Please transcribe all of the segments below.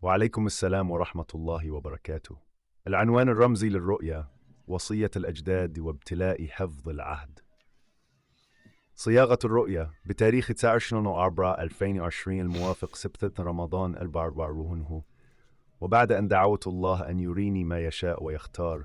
وعليكم السلام ورحمة الله وبركاته. العنوان الرمزي للرؤية: وصية الأجداد وابتلاء حفظ العهد. صياغة الرؤية بتاريخ 29/4/2020 الموافق 6 رمضان 2024. وبعد أن دعوت الله أن يريني ما يشاء ويختار،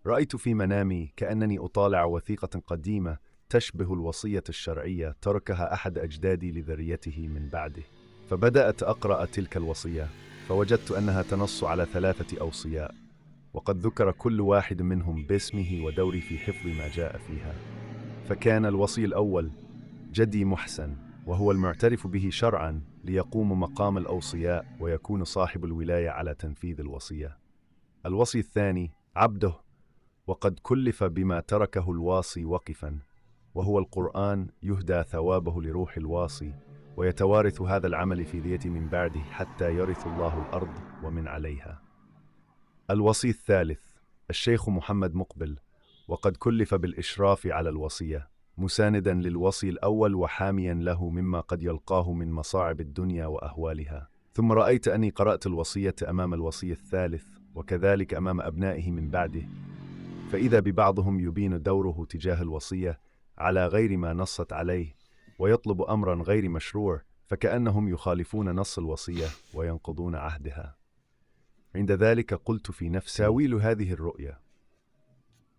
رأيت في منامي كأنني أطالع وثيقة قديمة تشبه الوصية الشرعية تركها أحد أجدادي لذريته من بعده. فبدأت أقرأ تلك الوصية، فوجدت أنها تنص على 3 أوصياء، وقد ذكر كل واحد منهم باسمه ودوري في حفظ ما جاء فيها. فكان الوصي الأول جدي محسن، وهو المعترف به شرعا، ليقوم مقام الأوصياء ويكون صاحب الولاية على تنفيذ الوصية. الوصي الثاني عبده، وقد كلف بما تركه الواصي وقفا، وهو القرآن، يهدى ثوابه لروح الواصي، ويتوارث هذا العمل في ذية من بعده حتى يرث الله الأرض ومن عليها. الوصي الثالث الشيخ محمد مقبل، وقد كلف بالإشراف على الوصية، مساندا للوصي الأول وحاميا له مما قد يلقاه من مصاعب الدنيا وأهوالها. ثم رأيت أني قرأت الوصية أمام الوصي الثالث، وكذلك أمام أبنائه من بعده، فإذا ببعضهم يبين دوره تجاه الوصية على غير ما نصت عليه، ويطلب أمرا غير مشروع، فكأنهم يخالفون نص الوصية وينقضون عهدها. عند ذلك قلت في نفسي: تاويل هذه الرؤية.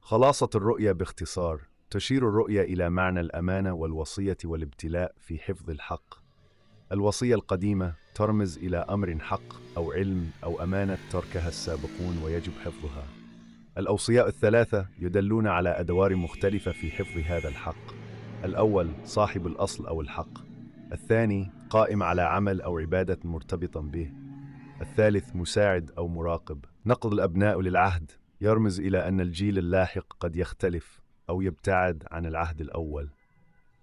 خلاصة الرؤية باختصار: تشير الرؤية إلى معنى الأمانة والوصية والابتلاء في حفظ الحق. الوصية القديمة ترمز إلى أمر حق أو علم أو أمانة تركها السابقون ويجب حفظها. الأوصياء ال3 يدلون على أدوار مختلفة في حفظ هذا الحق. الأول صاحب الأصل أو الحق، الثاني قائم على عمل أو عبادة مرتبطا به، الثالث مساعد أو مراقب. نقض الأبناء للعهد يرمز إلى أن الجيل اللاحق قد يختلف أو يبتعد عن العهد الأول.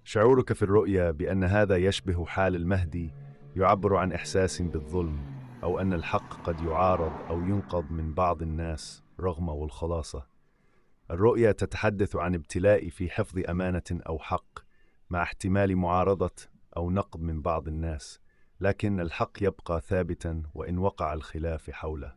شعورك في الرؤيا بأن هذا يشبه حال المهدي يعبر عن إحساس بالظلم، أو أن الحق قد يعارض أو ينقض من بعض الناس رغم والخلاصة. الرؤيا تتحدث عن ابتلاء في حفظ أمانة أو حق، مع احتمال معارضة أو نقد من بعض الناس، لكن الحق يبقى ثابتا وإن وقع الخلاف حوله.